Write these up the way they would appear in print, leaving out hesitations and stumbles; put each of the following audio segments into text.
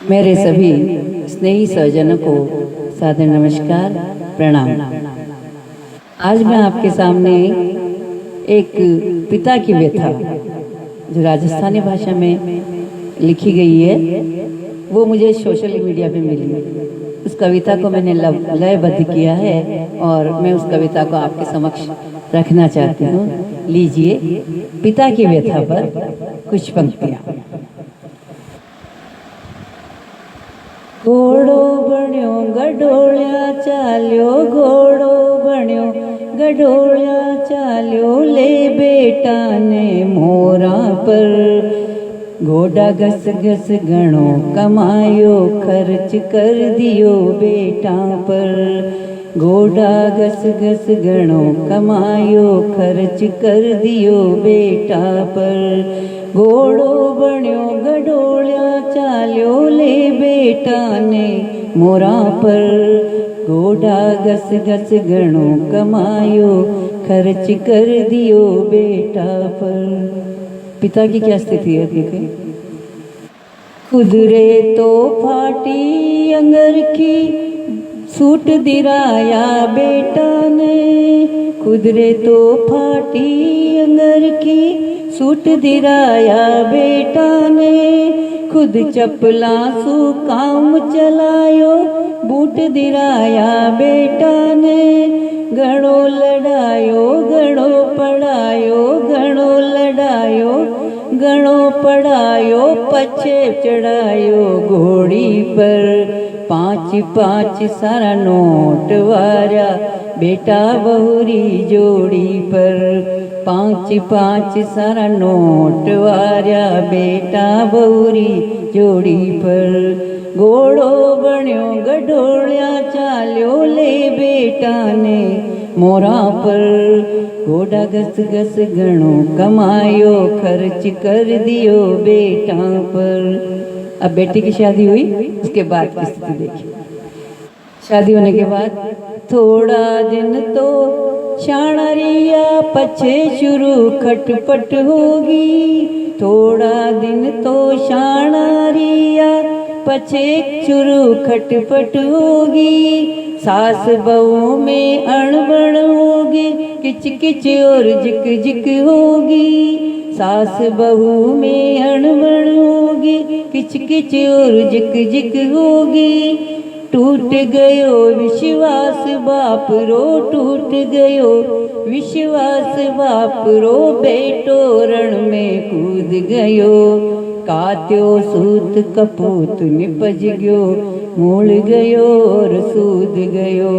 मेरे सभी स्नेही स्वजनों को सादर नमस्कार, प्रणाम। आज मैं आपके सामने एक पिता की व्यथा जो राजस्थानी भाषा में लिखी गई है, वो मुझे सोशल मीडिया पे मिली। उस कविता को मैंने लयबद्ध किया है और मैं उस कविता को आपके समक्ष रखना चाहती हूँ। लीजिए, पिता की व्यथा पर कुछ पंक्तियाँ। घोड़ो बण्यो गडोळ्या चाल्यो, घोड़ो बण्यो गडोळ्या चाल्यो, ले बेटा ने मोरा पर। घोड़ा घस घस घणो कमायो, खर्च कर दियो बेटा पर। घोड़ा घस घस घणो कमायो, खर्च कर दियो बेटा पर। घोड़ो बण्यो गडोळ्या चाल्यो, ले बेटा ने मोरा पर। घोड़ा घस घस घणो कमायो, खर्च कर दियो बेटा पर। पिता की क्या स्थिति है देखें। खुदरे तो फाटी अंगर की, सूट दिराया बेटा ने। खुदरे तो फाटी अंगर की, सूट दिराया बेटा ने। खुद चपला सु काम चलायो, बूट दिराया बेटा ने। घणो लड़ायो घणो पढ़ायो, घणो लड़ायो घणो पढ़ायो, पछे चढ़ायो घोड़ी पर। 5-5 सारा नोट वारा बेटा बहुरी जोड़ी पर। 5-5 सारा नोट वारा बेटा बहुरी जोड़ी पर। घोड़ो बण्यो गडोळ्या चाल्यो, ले बेटा ने मोरा पर। घोड़ा घस घस घणो कमायो, खर्च कर दियो बेटा पर। अब बेटी की शादी हुई, उसके बाद की स्थिति देखिए। शादी होने के बाद थोड़ा दिन तो शाणरिया, पछे शुरू खटपट होगी। थोड़ा दिन तो शाणरिया, पछे शुरू खटपट होगी। सास बहू में अणबण होगी, किच किच और जिक जिक होगी। सास बहू में अणबण होगी, किच किच और जिक जिक होगी। टूट गयो विश्वास बाप रो, टूट गयो विश्वास बाप रो, बेटो रण में कूद गयो। कात्यो सूत कपूत निपज गयो, मूल गयो और सूद गयो।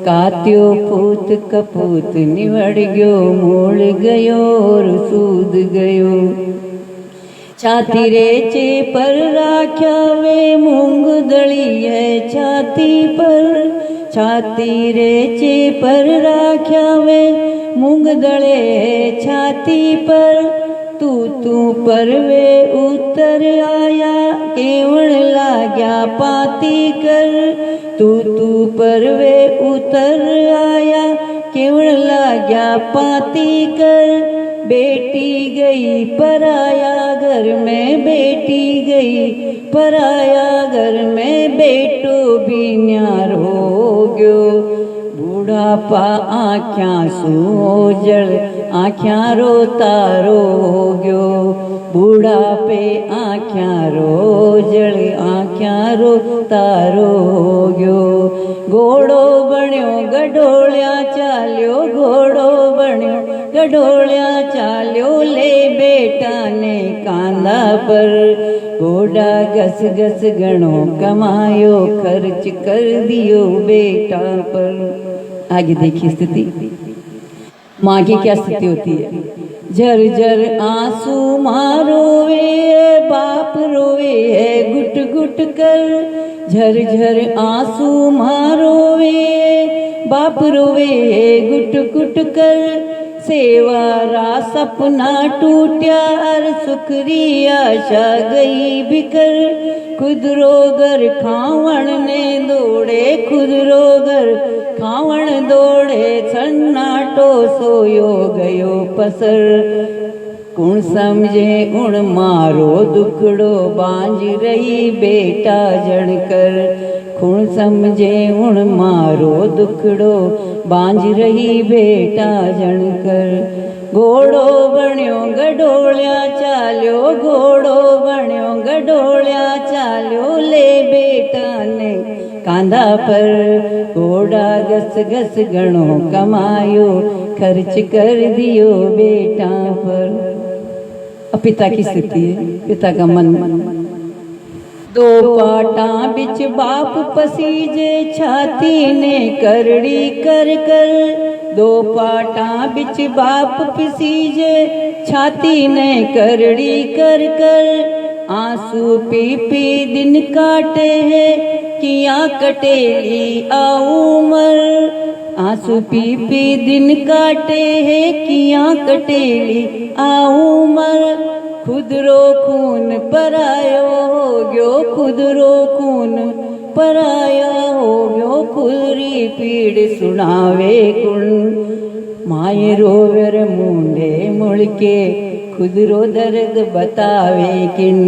कात्यो पूत कपूत निवड़ गयो, मूल गयो और सूद गयो। छाती रेचे पर राख्या वे, मूंग दली है छाती पर। छाती रेचे पर राख्या वे, मूंग दले है छाती पर। तू पर वे उतर आया, केवण लाग्या पाती कर। तू पर वे उतर आया, केवण लाग्या पाती कर। बेटी गई पराया घर में, बेटी गई पराया घर में, बेटो भी न्यार हो गयो। बूढ़ापा आँख्यां सूजल, आँख्यां रोता रो गयो। बूढ़ापे आँख्यां रोजल, आँख्यां रोता रो गयो। घोड़ो बण्यो गडोळ्या चाल्यो, घोड़ो बण्यो गडोळ्या चाल्यो, ले बेटा ने कांधा पर। घोड़ा घस घस घणो कमायो, खर्च कर दियो बेटा पर। आगे देखिए स्थिति। माँ की क्या स्थिति होती है। झर झर आंसू माँ रोवे, बाप रोवे है गुट गुट कर। झर झर आंसू माँ रोवे, बाप रोवे है गुट गुट कर। सेवारा सपना टूट्या, और सुखरी आशा गई बिकर। खुदरो घर खावण ने दौड़े, खुदरो घर खावण दौड़े। सन्नाटो सोयो गयो पसर। कुण समझे उण मारो दुखड़ो बांझ रही बेटा जणकर। कुण समझे उण मारो दुखड़ो बांझ रही बेटा जणकर। घोड़ो बण्यो गडोलिया चाल्यो, घोड़ो बण्यो गडोलिया चाल्यो, ले बेटा ने कांधा पर। घोड़ा घस घस घणो कमायो, खर्च कर दियो बेटा पर। अब पिता की स्थिति है, पिता का मन। दो पाटा बिच बाप पसीजे, छाती ने करड़ी कर कर। दो पाटा बिच बाप पसीजे, छाती ने करड़ी कर कर। आंसू पी पी दिन काटे है, किया कटेली आ उमर। आंसू पी पी दिन काटे है, किया कटेली आ उमर। खुदरो खून परायो हो गयो, खुदरो खून पराया हो गयो। खुदरी पीड़ सुनावे कुण, माए रोवर मुंडे मुड़के, खुदरो दर्द बतावे किन।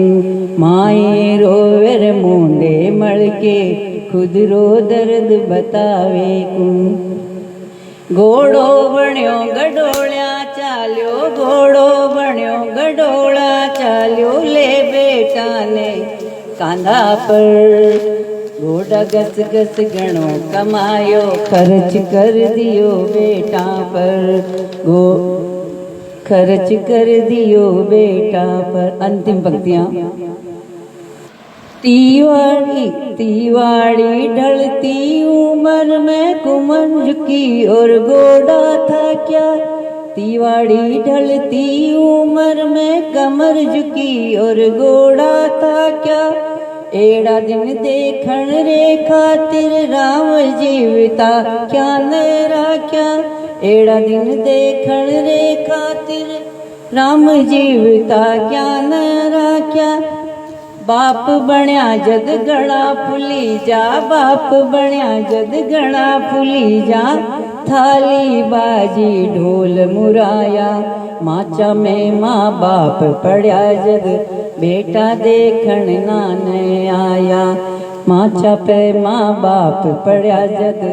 माए रोवर मुंडे मड़के, खुदरो दर्द बतावे कुण। घोड़ो बण्यो गडोलिया चाल्यो, घोड़ो बण्यो गडोला चाल्यो, ले बेटा ने कांधा पर। घोड़ा घस घस घणो कमायो, खर्च कर दियो बेटा पर। खर्च कर दियो बेटा पर। अंतिम पंक्तियां। तीवाड़ी तीवाड़ी ढलती उम्र में कुमन झुकी और घोड़ा था क्या। तीवाड़ी ढलती उम्र में कमर झुकी और घोड़ा था क्या। एड़ा दिन देखण रे खातिर राम जीविता क्या नरा क्या। एड़ा दिन देखण रे खातिर राम जीविता क्या नरा क्या। बाप बण्या जद गणा फुली जा, बाप बण्या जद गणा फुली जा। थाली बाजी ढोल मुराया, माचा में माँ बाप पड़या जद बेटा देखण नाने आया। माचा पे माँ बाप पड़या जद